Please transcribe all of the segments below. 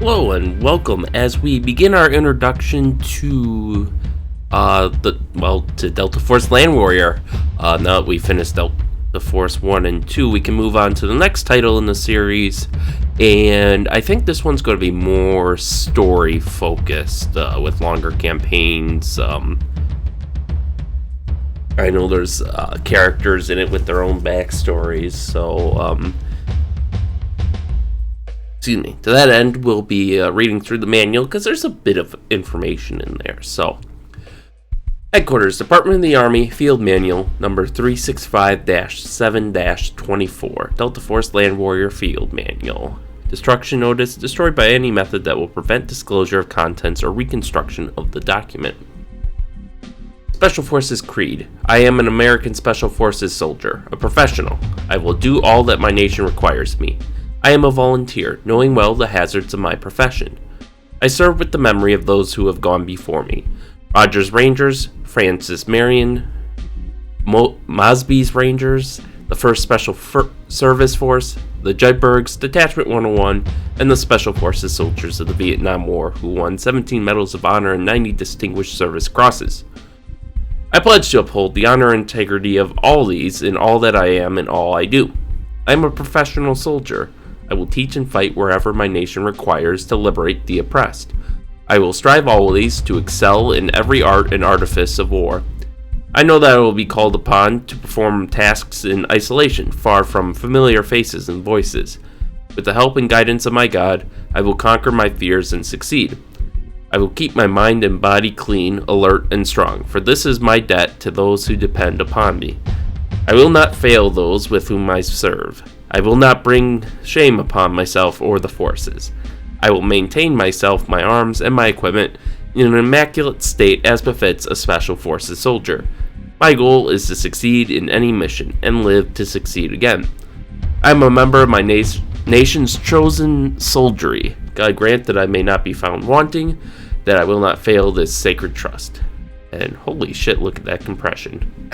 Hello and welcome as we begin our introduction to to Delta Force Land Warrior. Now that we finished Delta Force 1 and 2, we can move on to the next title in the series, and I think this one's going to be more story focused with longer campaigns. I know there's characters in it with their own backstories, so to that end, we'll be reading through the manual because there's a bit of information in there. So, Headquarters, Department of the Army, Field Manual, number 365-7-24, Delta Force Land Warrior Field Manual. Destruction Notice, destroyed by any method that will prevent disclosure of contents or reconstruction of the document. Special Forces Creed. I am an American Special Forces soldier, a professional. I will do all that my nation requires me. I am a volunteer, knowing well the hazards of my profession. I serve with the memory of those who have gone before me. Rogers Rangers, Francis Marion, Mosby's Rangers, the 1st Special Service Force, the Jedburghs, Detachment 101, and the Special Forces soldiers of the Vietnam War who won 17 Medals of Honor and 90 Distinguished Service Crosses. I pledge to uphold the honor and integrity of all these in all that I am and all I do. I am a professional soldier. I will teach and fight wherever my nation requires to liberate the oppressed. I will strive always to excel in every art and artifice of war. I know that I will be called upon to perform tasks in isolation, far from familiar faces and voices. With the help and guidance of my God, I will conquer my fears and succeed. I will keep my mind and body clean, alert, and strong, for this is my debt to those who depend upon me. I will not fail those with whom I serve. I will not bring shame upon myself or the forces. I will maintain myself, my arms, and my equipment in an immaculate state as befits a Special Forces soldier. My goal is to succeed in any mission and live to succeed again. I am a member of my nation's chosen soldiery. God grant that I may not be found wanting, that I will not fail this sacred trust. And holy shit, look at that compression.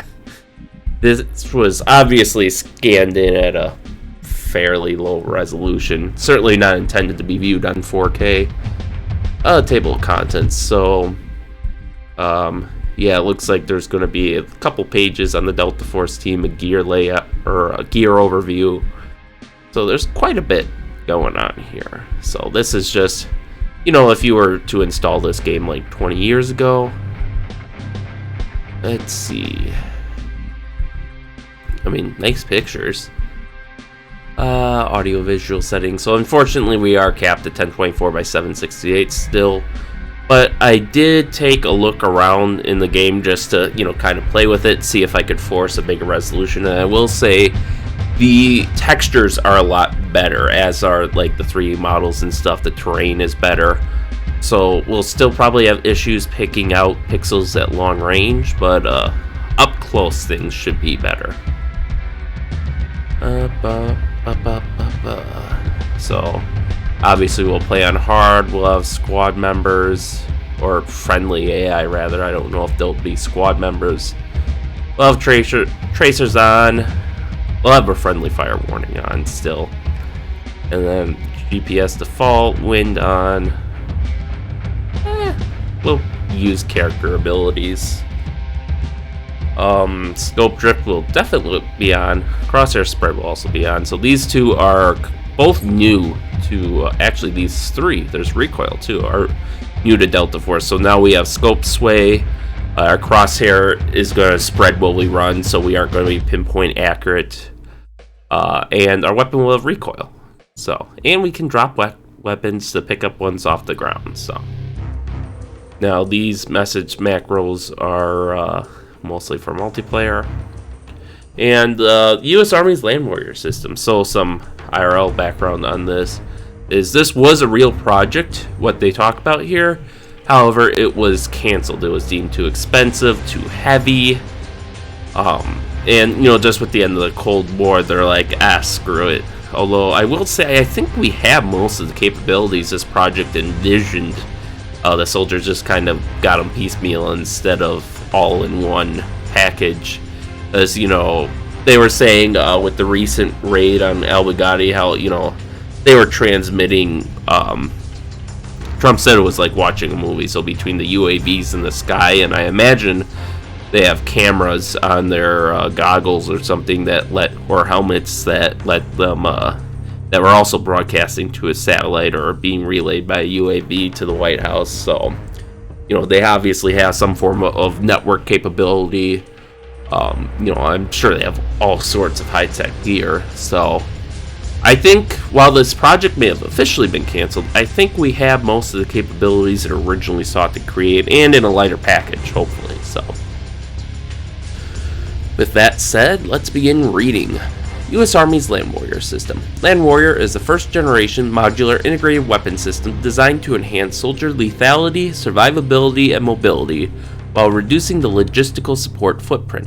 This was obviously scanned in at a fairly low resolution, certainly not intended to be viewed on 4K. Table of contents. So, it looks like there's going to be a couple pages on the Delta Force team, a gear layout or a gear overview. So there's quite a bit going on here. So this is just, if you were to install this game like 20 years ago. Let's see. I mean, nice pictures. Audio visual settings. So unfortunately we are capped at 1024 by 768 still. But I did take a look around in the game just to, kind of play with it, see if I could force a bigger resolution. And I will say the textures are a lot better, as are like the 3D models and stuff. The terrain is better. So we'll still probably have issues picking out pixels at long range, but up close things should be better. So obviously we'll play on hard. We'll have squad members, or friendly AI rather. I don't know if they'll be squad members. We'll have tracers on. We'll have a friendly fire warning on still, and then GPS default, wind on. We'll use character abilities. Scope drift will definitely be on. Crosshair spread will also be on. So these two are both new to, actually these three, there's recoil too, are new to Delta Force. So now we have scope sway. Our crosshair is going to spread while we run, so we aren't going to be pinpoint accurate. And our weapon will have recoil. So, and we can drop weapons to pick up ones off the ground. So now these message macros are mostly for multiplayer. And U.S. Army's Land Warrior system. So some IRL background on this is this was a real project, what they talk about here. However, it was canceled. It was deemed too expensive, too heavy. And, just with the end of the Cold War, they're like, screw it. Although, I will say, I think we have most of the capabilities this project envisioned. The soldiers just kind of got them piecemeal instead of all in one package. As, they were saying with the recent raid on Al Baghdadi, how, they were transmitting Trump said it was like watching a movie. So between the UAVs in the sky, and I imagine they have cameras on their goggles or something or helmets that let them that were also broadcasting to a satellite or being relayed by a UAV to the White House. So, they obviously have some form of network capability. I'm sure they have all sorts of high-tech gear. So I think while this project may have officially been canceled, I think we have most of the capabilities it originally sought to create, and in a lighter package, hopefully. So with that said, let's begin reading. U.S. Army's Land Warrior System. Land Warrior is the first-generation modular integrated weapon system designed to enhance soldier lethality, survivability, and mobility while reducing the logistical support footprint.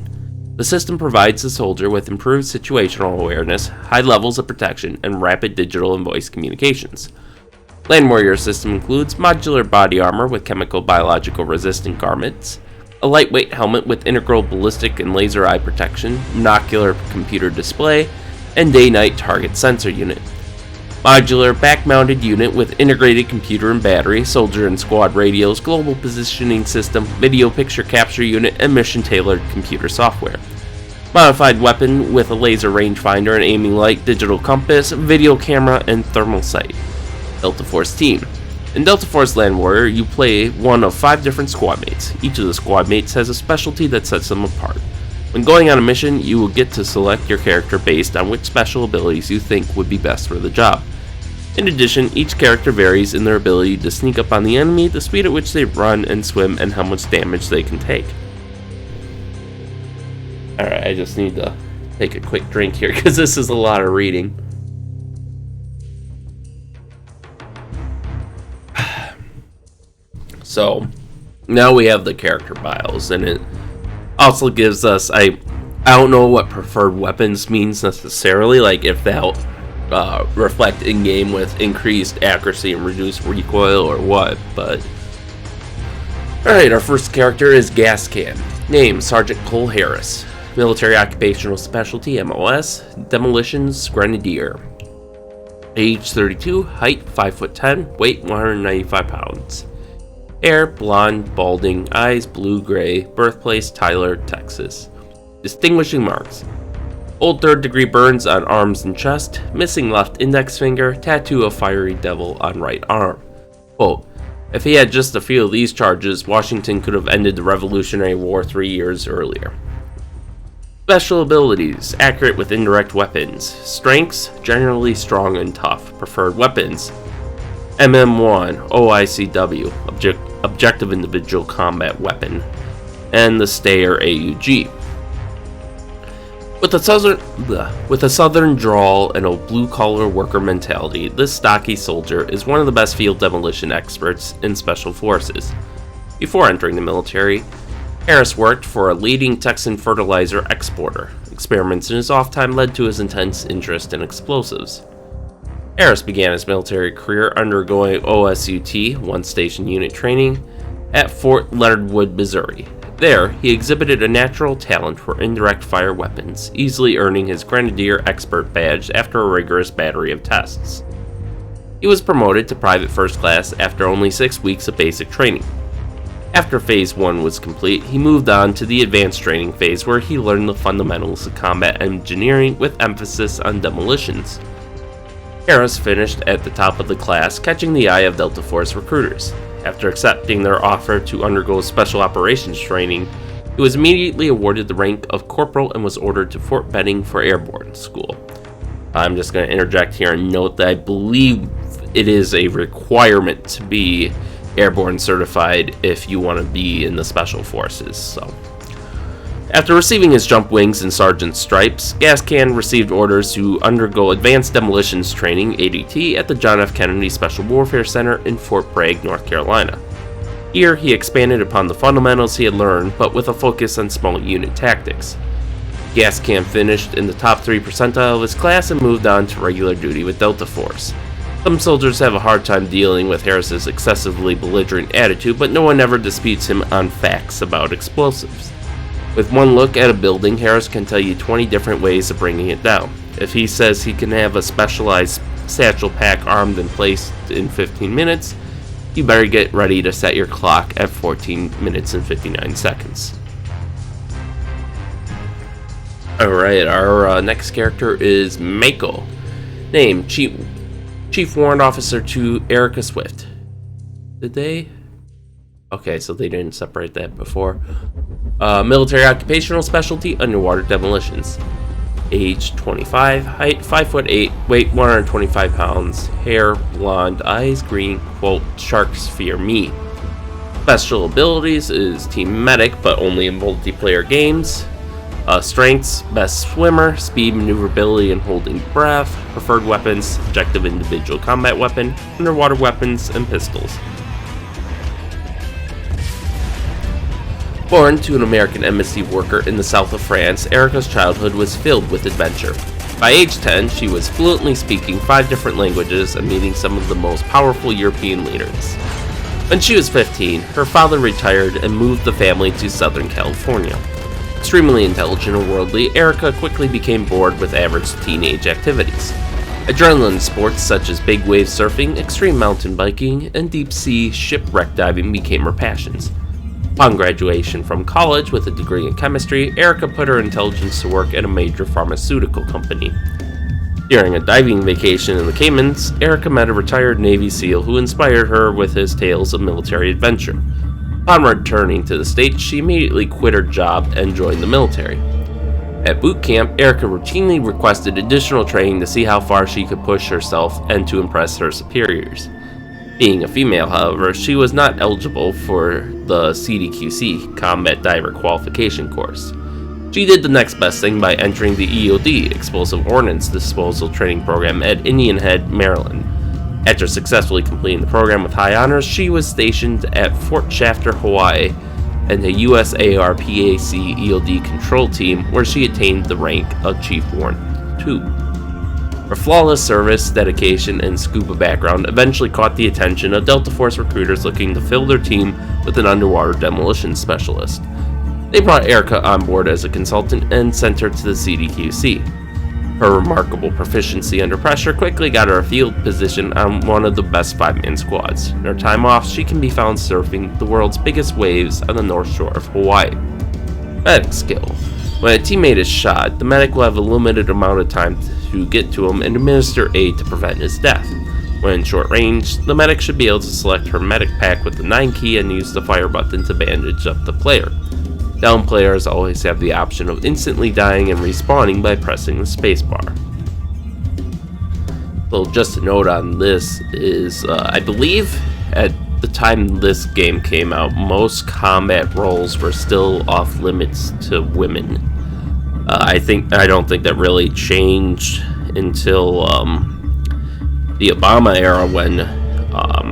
The system provides the soldier with improved situational awareness, high levels of protection, and rapid digital and voice communications. Land Warrior System includes modular body armor with chemical biological resistant garments, a lightweight helmet with integral ballistic and laser eye protection, monocular computer display, and day-night target sensor unit. Modular back-mounted unit with integrated computer and battery, soldier and squad radios, global positioning system, video picture capture unit, and mission-tailored computer software. Modified weapon with a laser rangefinder and aiming light, digital compass, video camera, and thermal sight. Delta Force Team. In Delta Force Land Warrior, you play one of 5 different squad mates. Each of the squad mates has a specialty that sets them apart. When going on a mission, you will get to select your character based on which special abilities you think would be best for the job. In addition, each character varies in their ability to sneak up on the enemy, the speed at which they run and swim, and how much damage they can take. Alright, I just need to take a quick drink here because this is a lot of reading. So, now we have the character bios, and it also gives us, I don't know what preferred weapons means necessarily, like if they'll reflect in-game with increased accuracy and reduced recoil or what, but... Alright, our first character is Gas Can. Name, Sergeant Cole Harris. Military Occupational Specialty, MOS, Demolitions Grenadier. Age 32, height 5'10", weight 195 pounds. Hair, blonde, balding, eyes blue-gray, birthplace Tyler, Texas. Distinguishing marks. Old third-degree burns on arms and chest, missing left index finger, tattoo of fiery devil on right arm. Quote, if he had just a few of these charges, Washington could have ended the Revolutionary War 3 years earlier. Special abilities, accurate with indirect weapons. Strengths, generally strong and tough. Preferred weapons, MM1, OICW, Objective Individual Combat Weapon, and the Stayer AUG. With a southern drawl and a blue-collar worker mentality, this stocky soldier is one of the best field demolition experts in Special Forces. Before entering the military, Harris worked for a leading Texan fertilizer exporter. Experiments in his off time led to his intense interest in explosives. Harris began his military career undergoing OSUT, One Station Unit training, at Fort Leonard Wood, Missouri. There, he exhibited a natural talent for indirect fire weapons, easily earning his Grenadier Expert badge after a rigorous battery of tests. He was promoted to Private First Class after only 6 weeks of basic training. After Phase 1 was complete, he moved on to the advanced training phase where he learned the fundamentals of combat engineering with emphasis on demolitions. Harris finished at the top of the class, catching the eye of Delta Force recruiters. After accepting their offer to undergo special operations training, he was immediately awarded the rank of corporal and was ordered to Fort Benning for airborne school. I'm just going to interject here and note that I believe it is a requirement to be airborne certified if you want to be in the Special Forces. So, after receiving his jump wings and sergeant stripes, Gascan received orders to undergo advanced demolitions training (ADT) at the John F. Kennedy Special Warfare Center in Fort Bragg, North Carolina. Here, he expanded upon the fundamentals he had learned, but with a focus on small unit tactics. Gascan finished in the top 3 percentile of his class and moved on to regular duty with Delta Force. Some soldiers have a hard time dealing with Harris's excessively belligerent attitude, but no one ever disputes him on facts about explosives. With one look at a building, Harris can tell you 20 different ways of bringing it down. If he says he can have a specialized satchel pack armed and placed in 15 minutes, You better get ready to set your clock at 14 minutes and 59 seconds. Alright, our next character is Mako. Name, Chief Warrant Officer 2, Erica Swift. Did they? Okay, so they didn't separate that before. Military occupational specialty, underwater demolitions. Age 25, height 5'8", weight 125 pounds, hair blonde, eyes green, quote, sharks fear me. Special abilities is team medic, but only in multiplayer games. Strengths, best swimmer, speed, maneuverability, and holding breath. Preferred weapons, objective individual combat weapon, underwater weapons, and pistols. Born to an American embassy worker in the south of France, Erica's childhood was filled with adventure. By age 10, she was fluently speaking 5 different languages and meeting some of the most powerful European leaders. When she was 15, her father retired and moved the family to Southern California. Extremely intelligent and worldly, Erica quickly became bored with average teenage activities. Adrenaline sports such as big wave surfing, extreme mountain biking, and deep sea shipwreck diving became her passions. Upon graduation from college with a degree in chemistry, Erica put her intelligence to work at a major pharmaceutical company. During a diving vacation in the Caymans, Erica met a retired Navy SEAL who inspired her with his tales of military adventure. Upon returning to the States, she immediately quit her job and joined the military. At boot camp, Erica routinely requested additional training to see how far she could push herself and to impress her superiors. Being a female, however, she was not eligible for the CDQC Combat Diver Qualification course. She did the next best thing by entering the EOD Explosive Ordnance Disposal Training Program at Indian Head, Maryland. After successfully completing the program with high honors, she was stationed at Fort Shafter, Hawaii, and the USARPAC EOD Control Team, where she attained the rank of Chief Warrant 2. Her flawless service, dedication, and scuba background eventually caught the attention of Delta Force recruiters looking to fill their team with an underwater demolition specialist. They brought Erica on board as a consultant and sent her to the CDQC. Her remarkable proficiency under pressure quickly got her a field position on one of the best 5-man squads. In her time off, she can be found surfing the world's biggest waves on the north shore of Hawaii. Medic skill. When a teammate is shot, the medic will have a limited amount of time to get to him and administer aid to prevent his death. When in short range, the medic should be able to select her medic pack with the 9 key and use the fire button to bandage up the player. Down players always have the option of instantly dying and respawning by pressing the spacebar. So just a note on this is, I believe at the time this game came out, most combat roles were still off limits to women. I don't think that really changed until the Obama era, when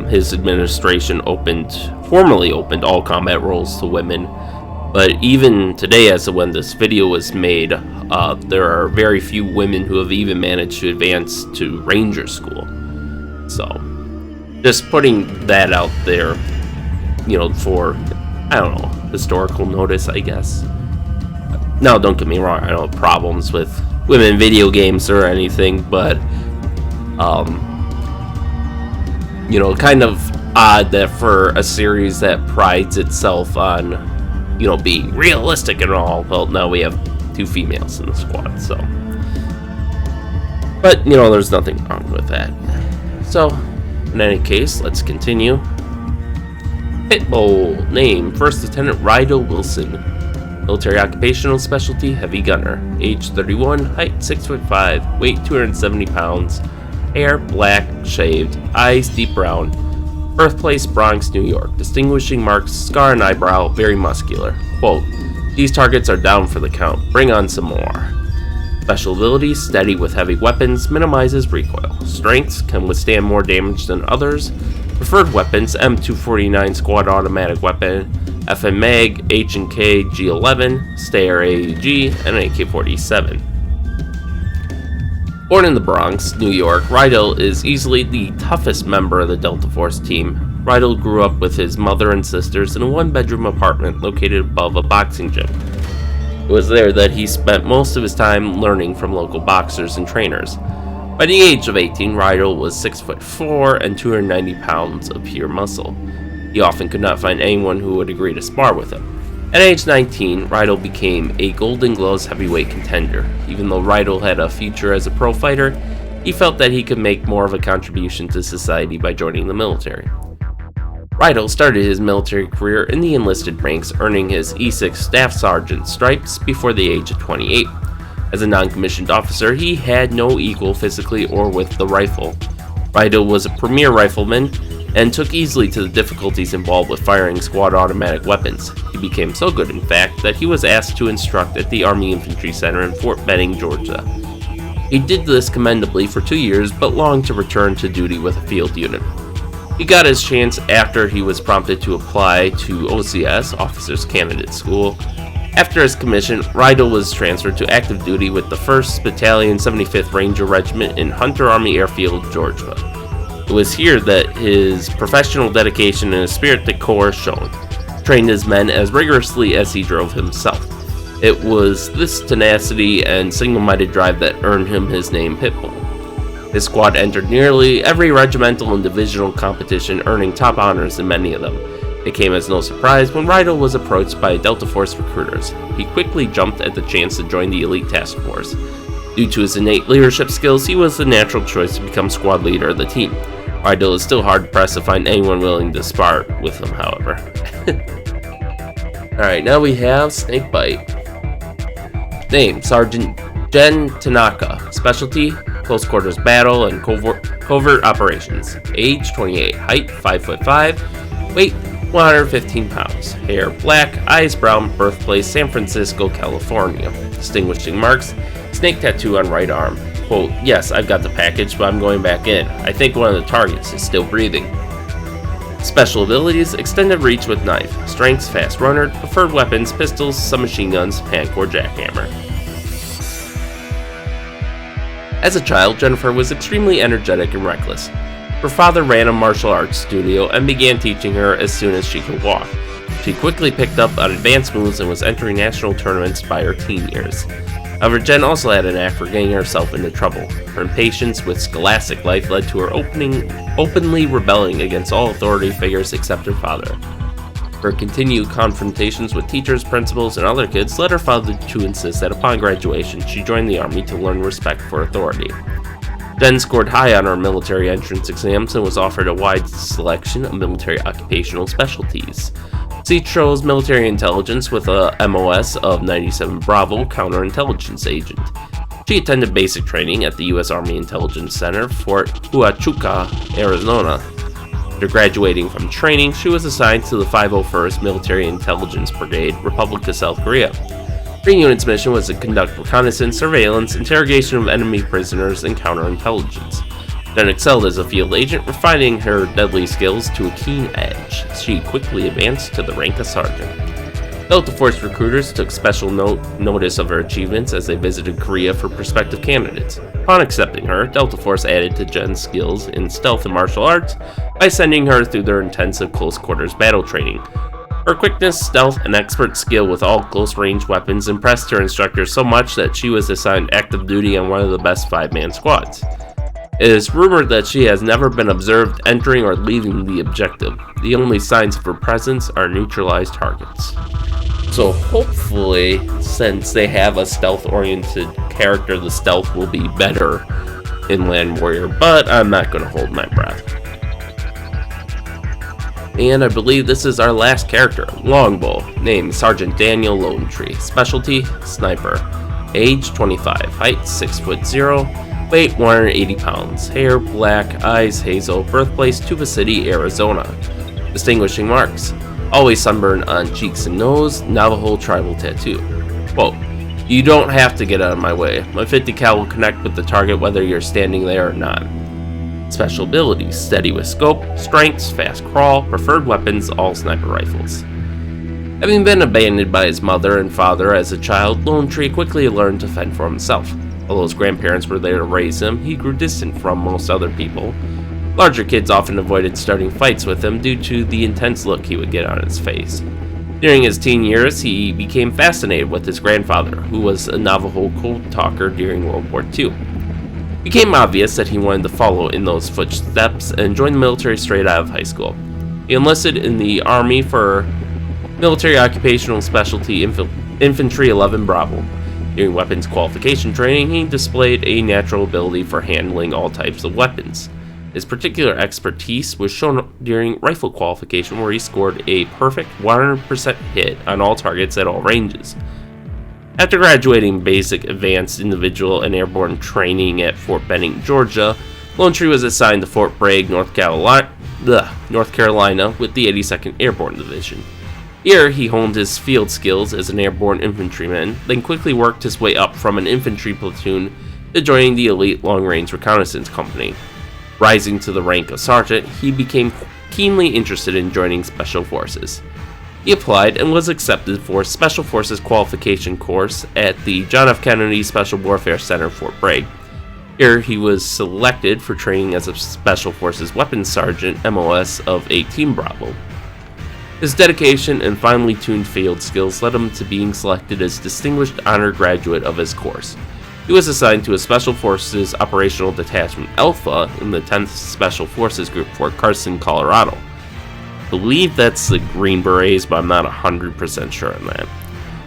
his administration formally opened all combat roles to women. But even today, as of when this video was made, there are very few women who have even managed to advance to Ranger School. So, just putting that out there, for, historical notice, I guess. Now, don't get me wrong, I don't have problems with women in video games or anything, but, kind of odd that for a series that prides itself on, being realistic and all, well, now we have 2 females in the squad, so. But, there's nothing wrong with that. So, in any case, let's continue. Pitbull. Name, First Lieutenant Rydell Wilson. Military occupational specialty, heavy gunner. Age 31, height 6'5", weight 270 pounds. Hair black, shaved, eyes deep brown. Birthplace Bronx, New York. Distinguishing marks, scar and eyebrow, very muscular. Quote, these targets are down for the count. Bring on some more. Special abilities, steady with heavy weapons, minimizes recoil. Strengths, can withstand more damage than others. Preferred weapons, M249 squad automatic weapon, FN Mag, H&K G11, Steyr AEG, and an AK-47. Born in the Bronx, New York, Rydell is easily the toughest member of the Delta Force team. Rydell grew up with his mother and sisters in a 1-bedroom apartment located above a boxing gym. It was there that he spent most of his time learning from local boxers and trainers. By the age of 18, Rydell was 6'4" and 290 pounds of pure muscle. He often could not find anyone who would agree to spar with him. At age 19, Rydell became a Golden Gloves heavyweight contender. Even though Rydell had a future as a pro fighter, he felt that he could make more of a contribution to society by joining the military. Rydell started his military career in the enlisted ranks, earning his E6 Staff Sergeant stripes before the age of 28. As a non-commissioned officer, he had no equal physically or with the rifle. Rydell was a premier rifleman and took easily to the difficulties involved with firing squad automatic weapons. He became so good, in fact, that he was asked to instruct at the Army Infantry Center in Fort Benning, Georgia. He did this commendably for 2 years, but longed to return to duty with a field unit. He got his chance after he was prompted to apply to OCS, Officers Candidate School. After his commission, Rydell was transferred to active duty with the 1st Battalion 75th Ranger Regiment in Hunter Army Airfield, Georgia. It was here that his professional dedication and his spirit de corps shone. He trained his men as rigorously as he drove himself. It was this tenacity and single-minded drive that earned him his name Pitbull. His squad entered nearly every regimental and divisional competition, earning top honors in many of them. It came as no surprise when Rydell was approached by Delta Force recruiters. He quickly jumped at the chance to join the elite task force. Due to his innate leadership skills, he was the natural choice to become squad leader of the team. Rydell is still hard-pressed to find anyone willing to spar with him, however. Alright, now we have Snakebite. Name, Sergeant Gen Tanaka. Specialty, close quarters battle and covert operations. Age, 28. Height, 5'5". Weight, 115 pounds. Hair, black. Eyes, brown. Birthplace, San Francisco, California. Distinguishing marks, snake tattoo on right arm. Quote, yes, I've got the package, but I'm going back in. I think one of the targets is still breathing. Special abilities, extended reach with knife. Strengths, fast runner. Preferred weapons, pistols, submachine guns, handcore jackhammer. As a child, Jennifer was extremely energetic and reckless. Her father ran a martial arts studio and began teaching her as soon as she could walk. She quickly picked up on advanced moves and was entering national tournaments by her teen years. However, Jen also had an knack for getting herself into trouble. Her impatience with scholastic life led to her openly rebelling against all authority figures except her father. Her continued confrontations with teachers, principals, and other kids led her father to insist that upon graduation, she join the Army to learn respect for authority. Jen scored high on her military entrance exams and was offered a wide selection of military occupational specialties. She chose military intelligence with a MOS of 97 Bravo counterintelligence agent. She attended basic training at the U.S. Army Intelligence Center, Fort Huachuca, Arizona. After graduating from training, she was assigned to the 501st Military Intelligence Brigade, Republic of South Korea. Her unit's mission was to conduct reconnaissance, surveillance, interrogation of enemy prisoners, and counterintelligence. Jen excelled as a field agent, refining her deadly skills to a keen edge. She quickly advanced to the rank of sergeant. Delta Force recruiters took special notice of her achievements as they visited Korea for prospective candidates. Upon accepting her, Delta Force added to Jen's skills in stealth and martial arts by sending her through their intensive close quarters battle training. Her quickness, stealth, and expert skill with all close-range weapons impressed her instructors so much that she was assigned active duty on one of the best 5-man squads. It is rumored that she has never been observed entering or leaving the objective. The only signs of her presence are neutralized targets. So hopefully, since they have a stealth-oriented character, the stealth will be better in Land Warrior, but I'm not going to hold my breath. And I believe this is our last character, Longbow, named Sergeant Daniel Lonetree. Specialty, sniper. Age, 25. Height, 6'0". Weight, 180 pounds. Hair, black. Eyes, hazel. Birthplace, Tuba City, Arizona. Distinguishing marks. Always sunburn on cheeks and nose. Navajo tribal tattoo. Quote, you don't have to get out of my way. My 50 cal will connect with the target whether you're standing there or not. Special abilities, steady with scope, strengths, fast crawl, preferred weapons, all sniper rifles. Having been abandoned by his mother and father as a child, Lonetree quickly learned to fend for himself. Although his grandparents were there to raise him, he grew distant from most other people. Larger kids often avoided starting fights with him due to the intense look he would get on his face. During his teen years, he became fascinated with his grandfather, who was a Navajo code talker during World War II. It became obvious that he wanted to follow in those footsteps and join the military straight out of high school. He enlisted in the Army for Military Occupational Specialty Infantry 11 Bravo. During weapons qualification training, he displayed a natural ability for handling all types of weapons. His particular expertise was shown during rifle qualification, where he scored a perfect 100% hit on all targets at all ranges. After graduating basic, advanced, individual, and airborne training at Fort Benning, Georgia, Lone Tree was assigned to Fort Bragg, North Carolina, with the 82nd Airborne Division. Here, he honed his field skills as an airborne infantryman, then quickly worked his way up from an infantry platoon to joining the elite long-range reconnaissance company. Rising to the rank of sergeant, he became keenly interested in joining Special Forces. He applied and was accepted for Special Forces qualification course at the John F. Kennedy Special Warfare Center, Fort Bragg. Here, he was selected for training as a Special Forces Weapons Sergeant MOS of 18 Bravo. His dedication and finely tuned field skills led him to being selected as Distinguished Honor Graduate of his course. He was assigned to a Special Forces Operational Detachment Alpha in the 10th Special Forces Group, Fort Carson, Colorado. I believe that's the Green Berets, but I'm not 100% sure on that.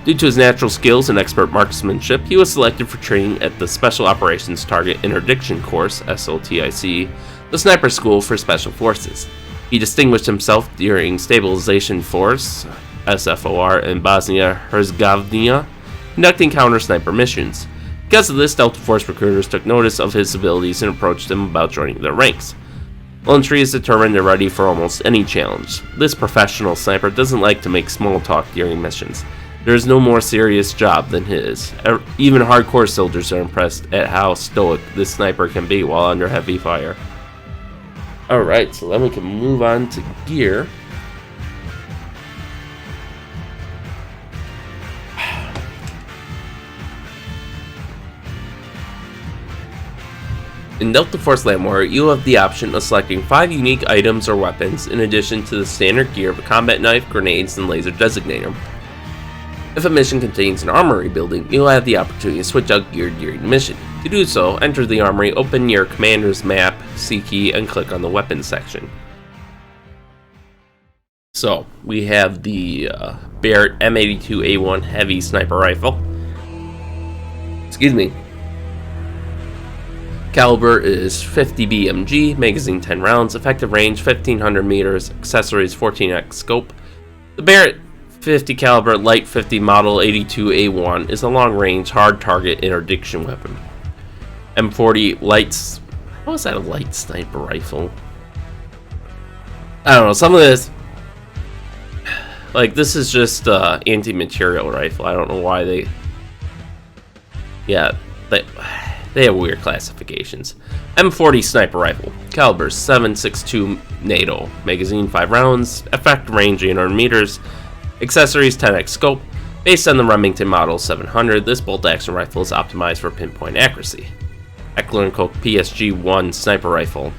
Due to his natural skills and expert marksmanship, he was selected for training at the Special Operations Target Interdiction Course, SOTIC, the sniper school for Special Forces. He distinguished himself during Stabilization Force, SFOR, in Bosnia-Herzegovina, conducting counter-sniper missions. Because of this, Delta Force recruiters took notice of his abilities and approached him about joining their ranks. Lone Tree is determined and ready for almost any challenge. This professional sniper doesn't like to make small talk during missions. There is no more serious job than his. Even hardcore soldiers are impressed at how stoic this sniper can be while under heavy fire. Alright, so then we can move on to gear. In Delta Force Land Warrior, you have the option of selecting 5 unique items or weapons in addition to the standard gear of a combat knife, grenades, and laser designator. If a mission contains an armory building, you'll have the opportunity to switch out gear during the mission. To do so, enter the armory, open your commander's map, C key, and click on the weapons section. So, we have the Barrett M82A1 Heavy Sniper Rifle. Excuse me. Caliber is 50 BMG, magazine 10 rounds, effective range 1500 meters, accessories 14x scope. The Barrett 50 caliber light 50 model 82A1 is a long-range hard target interdiction weapon. M40 lights. How is that a light sniper rifle? I don't know. Some of this, like, this is just anti-material rifle. I don't know why they. Yeah, they have weird classifications. M40 sniper rifle, caliber 7.62 NATO, magazine 5 rounds, effect range 800 meters, accessories 10x scope. Based on the Remington Model 700, this bolt-action rifle is optimized for pinpoint accuracy. Eckler & Koch PSG-1 sniper rifle,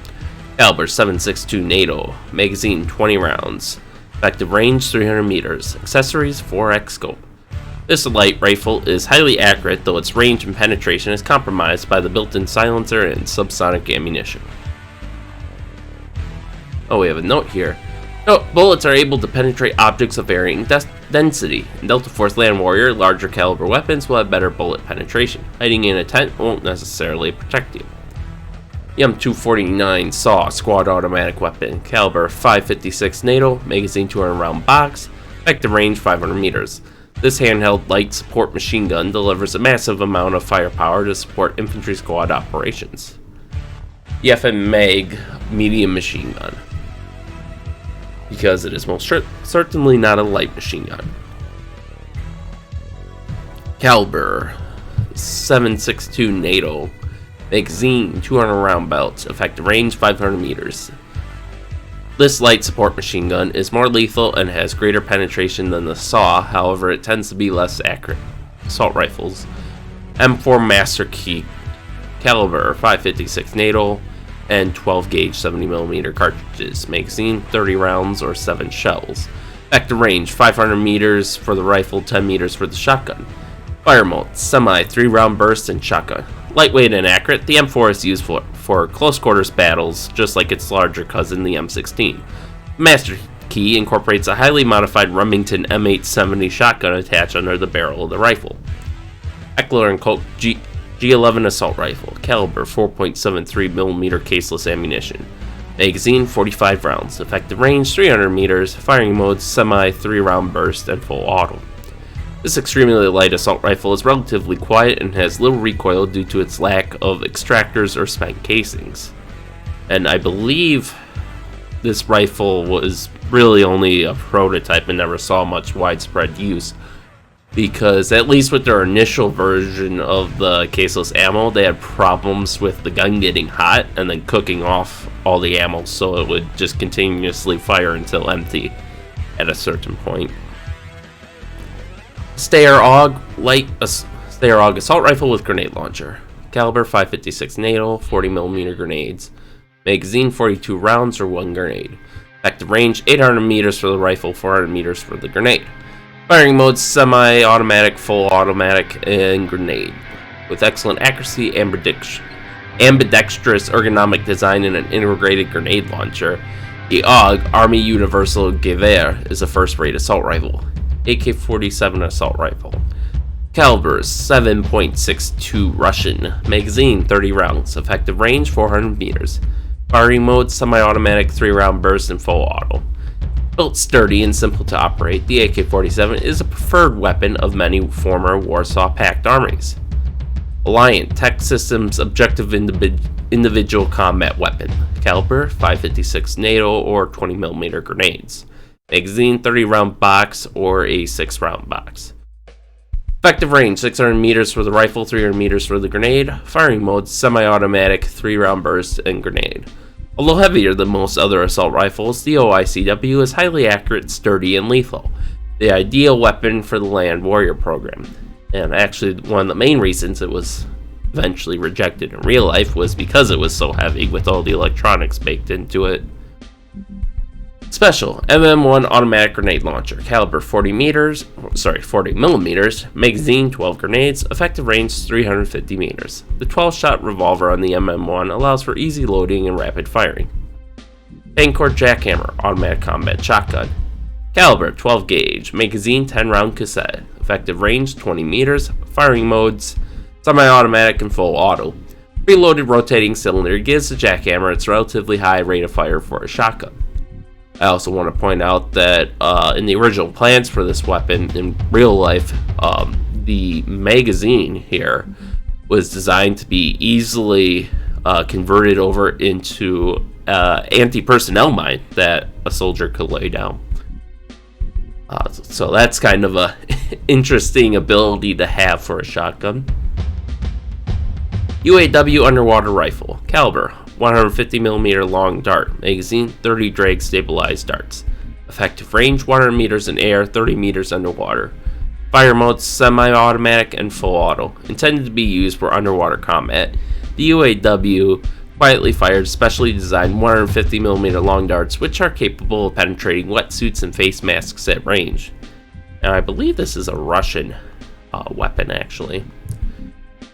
caliber 7.62 NATO, magazine 20 rounds, effective range 300 meters, accessories 4x scope. This light rifle is highly accurate, though its range and penetration is compromised by the built-in silencer and subsonic ammunition. Oh, we have a note here. Bullets are able to penetrate objects of varying density. In Delta Force Land Warrior, larger caliber weapons will have better bullet penetration. Hiding in a tent won't necessarily protect you. The M249 SAW Squad Automatic Weapon, caliber 5.56 NATO, magazine 200 round box, effective range 500 meters. This handheld light support machine gun delivers a massive amount of firepower to support infantry squad operations. The FM Mag medium machine gun, because it is most certainly not a light machine gun. Caliber 7.62 NATO, magazine 200 round belt, effective range 500 meters. This light support machine gun is more lethal and has greater penetration than the SAW, however it tends to be less accurate. Assault rifles, M4 Master Key, caliber 5.56 NATO, and 12 gauge 70mm cartridges, magazine 30 rounds or 7 shells. Effective range 500 meters for the rifle, 10 meters for the shotgun. Fire mode, semi 3 round burst and shotgun. Lightweight and accurate, the M4 is used for close quarters battles, just like its larger cousin, the M16. The Master Key incorporates a highly modified Remington M870 shotgun attached under the barrel of the rifle. Heckler & Koch G11 Assault Rifle, caliber 4.73mm caseless ammunition. Magazine 45 rounds, effective range 300 meters, firing mode semi 3-round burst, and full auto. This extremely light assault rifle is relatively quiet and has little recoil due to its lack of extractors or spent casings. And I believe this rifle was really only a prototype and never saw much widespread use, because at least with their initial version of the caseless ammo, they had problems with the gun getting hot and then cooking off all the ammo, so it would just continuously fire until empty at a certain point. Steyr AUG assault rifle with grenade launcher, caliber 5.56 NATO, 40mm grenades, magazine 42 rounds or 1 grenade, effective range 800 meters for the rifle, 400 meters for the grenade. Firing mode semi-automatic, full automatic, and grenade. With excellent accuracy, ambidextrous ergonomic design, and an integrated grenade launcher, the AUG Army Universal Gewehr is a first-rate assault rifle. AK-47 assault rifle. Caliber 7.62 Russian. Magazine 30 rounds. Effective range 400 meters. Firing mode semi-automatic, 3-round burst, and full auto. Built sturdy and simple to operate, the AK-47 is a preferred weapon of many former Warsaw Pact armies. Alliant Tech Systems Objective Individual Combat Weapon, caliber 5.56 NATO or 20mm grenades. Magazine 30-round box or a 6-round box. Effective range 600 meters for the rifle, 300 meters for the grenade. Firing mode semi-automatic, 3-round burst, and grenade. Although heavier than most other assault rifles, the OICW is highly accurate, sturdy, and lethal. The ideal weapon for the Land Warrior program. And actually, one of the main reasons it was eventually rejected in real life was because it was so heavy with all the electronics baked into it. Special MM1 automatic grenade launcher, caliber 40 millimeters, magazine 12 grenades, effective range 350 meters. The 12-shot revolver on the MM1 allows for easy loading and rapid firing. Pancord jackhammer automatic combat shotgun, caliber 12 gauge, magazine 10-round cassette, effective range 20 meters, firing modes semi-automatic and full auto. Preloaded rotating cylinder gives the jackhammer its relatively high rate of fire for a shotgun. I also want to point out that in the original plans for this weapon in real life, the magazine here was designed to be easily converted over into anti-personnel mine that a soldier could lay down. So that's kind of a interesting ability to have for a shotgun. UAW underwater rifle, caliber 150mm long dart, magazine 30 drag stabilized darts, effective range 100 meters in air, 30 meters underwater. Fire mode semi-automatic and full auto, intended to be used for underwater combat. The UAW quietly fired specially designed 150mm long darts, which are capable of penetrating wetsuits and face masks at range. Now I believe this is a Russian weapon actually.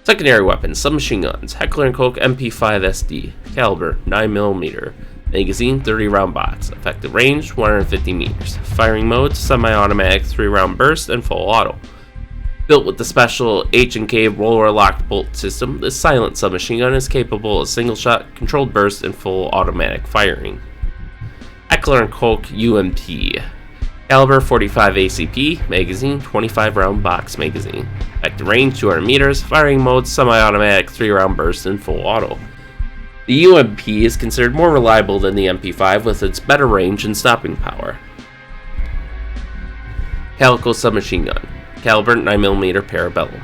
Secondary weapons, submachine guns, Heckler & Koch MP5 SD, caliber 9mm, magazine 30-round box, effective range 150 meters, firing mode semi-automatic 3-round burst and full auto. Built with the special H&K roller locked bolt system, this silent submachine gun is capable of single-shot, controlled burst, and full automatic firing. Heckler & Koch UMP, caliber 45 ACP, magazine 25-round box magazine. Effective range 200 meters, firing mode semi-automatic 3-round burst and full auto. The UMP is considered more reliable than the MP5 with its better range and stopping power. Helical submachine gun, caliber 9mm Parabellum.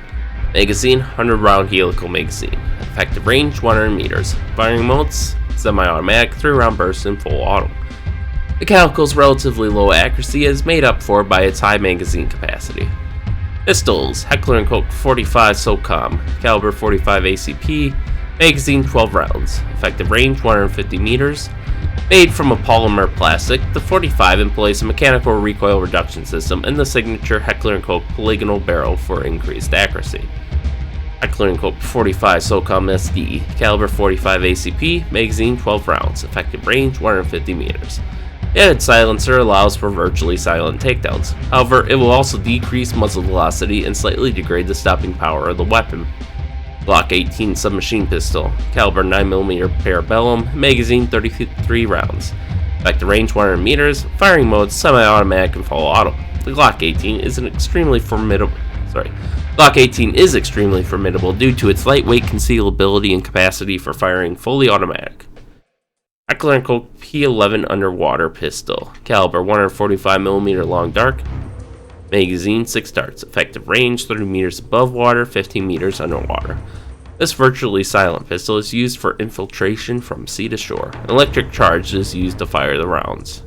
Magazine 100-round helical magazine. Effective range 100 meters, firing modes semi-automatic 3-round burst and full auto. The Helical's relatively low accuracy is made up for by its high magazine capacity. Pistols, Heckler & Koch 45 SOCOM, caliber 45 ACP, magazine 12 rounds, effective range 150 meters. Made from a polymer plastic, the 45 employs a mechanical recoil reduction system and the signature Heckler & Koch polygonal barrel for increased accuracy. Clearing Cope 45 SOCOM SD, caliber 45 ACP, magazine 12 rounds, effective range 150 meters. The added silencer allows for virtually silent takedowns. However, it will also decrease muzzle velocity and slightly degrade the stopping power of the weapon. Glock 18 submachine pistol, caliber 9mm parabellum, magazine 33 rounds. Effective range 100 meters, firing mode semi-automatic and full auto. The Glock 18 is extremely formidable due to its lightweight concealability and capacity for firing fully automatic. Clearing P11 underwater pistol, caliber 145mm long dark, magazine 6 darts, effective range 30 meters above water, 15 meters underwater. This virtually silent pistol is used for infiltration from sea to shore. An electric charge is used to fire the rounds.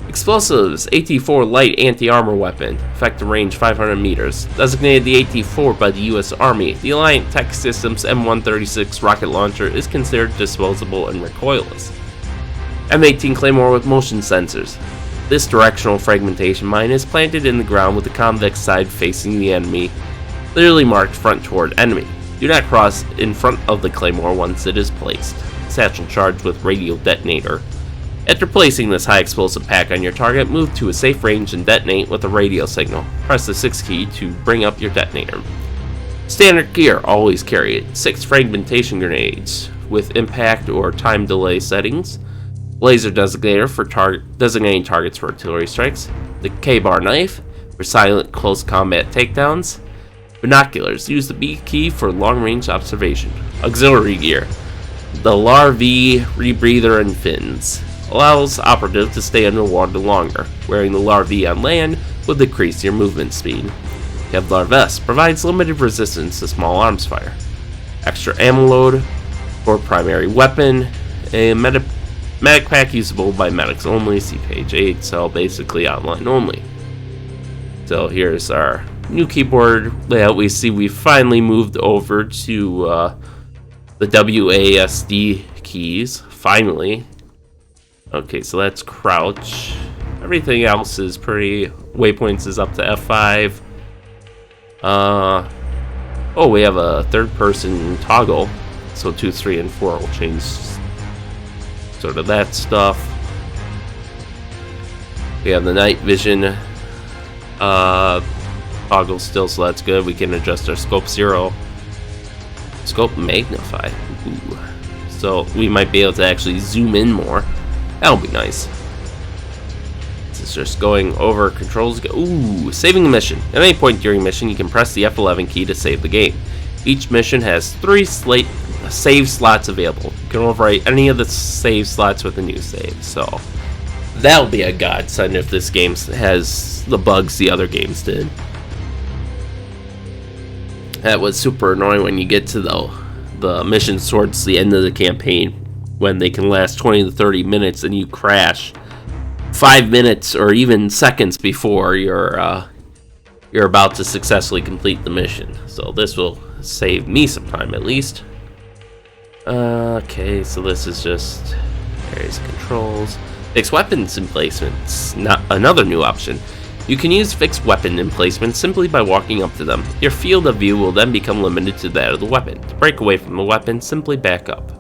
Explosives, AT-4 light anti-armor weapon, effective range 500 meters. Designated the AT-4 by the U.S. Army, the Alliant Tech Systems M136 rocket launcher is considered disposable and recoilless. M18 Claymore with motion sensors. This directional fragmentation mine is planted in the ground with the convex side facing the enemy, clearly marked front toward enemy. Do not cross in front of the Claymore once it is placed. Satchel charged with radio detonator. After placing this high explosive pack on your target, move to a safe range and detonate with a radio signal. Press the 6 key to bring up your detonator. Standard gear, always carry it. 6 fragmentation grenades with impact or time delay settings. Laser designator for designating targets for artillery strikes. The K-bar knife for silent close combat takedowns. Binoculars, use the B key for long-range observation. Auxiliary gear. The LAR-V rebreather and fins. Allows operative to stay underwater longer. Wearing the LAR-V on land will decrease your movement speed. Kevlar vest provides limited resistance to small arms fire. Extra ammo load for primary weapon. A medic pack usable by medics only. See page 8, so basically outline only. So here's our new keyboard layout. We see we finally moved over to the WASD keys. Finally. Okay, so that's crouch. Everything else is pretty. Waypoints is up to F5. Oh, we have a third-person toggle. So 2, 3, and 4 will change sort of that stuff. We have the night vision toggle still, so that's good. We can adjust our scope 0. Scope magnify. Ooh. So we might be able to actually zoom in more. That'll be nice. This is just going over controls. Ooh, saving the mission. At any point during mission, you can press the F11 key to save the game. Each mission has 3 save slots available. You can overwrite any of the save slots with a new save. So that'll be a godsend if this game has the bugs the other games did. That was super annoying when you get to the missions towards the end of the campaign, when they can last 20 to 30 minutes and you crash 5 minutes or even seconds before you're about to successfully complete the mission. So this will save me some time at least. Okay, so this is just various controls. Fixed weapons emplacements, not another new option. You can use fixed weapon emplacements simply by walking up to them. Your field of view will then become limited to that of the weapon. To break away from the weapon, simply back up.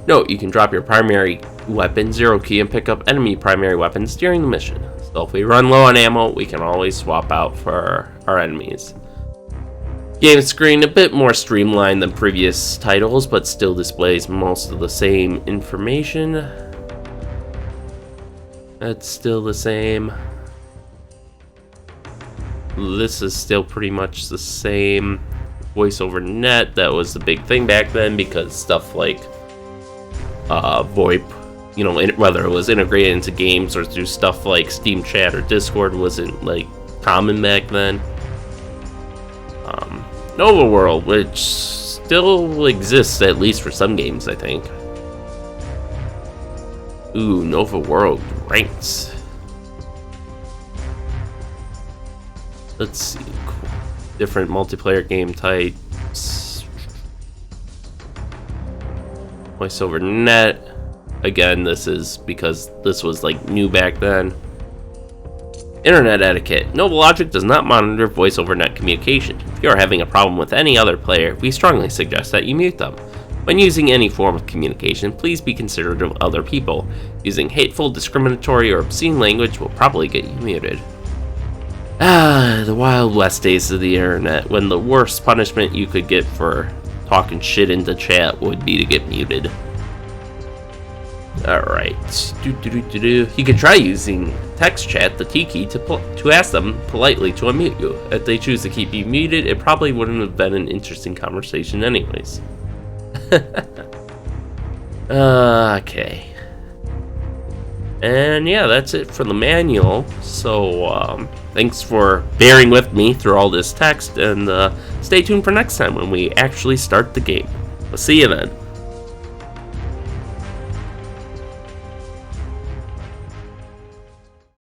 Note, you can drop your primary weapon 0 key and pick up enemy primary weapons during the mission. So if we run low on ammo, we can always swap out for our enemies. Game screen a bit more streamlined than previous titles, but still displays most of the same information. That's still the same. This is still pretty much the same. Voice over net, that was the big thing back then, because stuff like VoIP, you know, whether it was integrated into games or through stuff like Steam Chat or Discord, wasn't like common back then. Nova World, which still exists at least for some games, I think. Ooh, Nova World ranks. Let's see, different multiplayer game types. Voice over net. Again, this is because this was like new back then. Internet etiquette. Noble Logic does not monitor voice over net communication. If you are having a problem with any other player, we strongly suggest that you mute them. When using any form of communication, please be considerate of other people. Using hateful, discriminatory, or obscene language will probably get you muted. The Wild West days of the internet, when the worst punishment you could get for talking shit into chat would be to get muted. Alright. You can try using text chat, the T key, to ask them politely to unmute you. If they choose to keep you muted, it probably wouldn't have been an interesting conversation anyways. Okay. And yeah, that's it for the manual. So, thanks for bearing with me through all this text, and stay tuned for next time when we actually start the game. We'll see you then.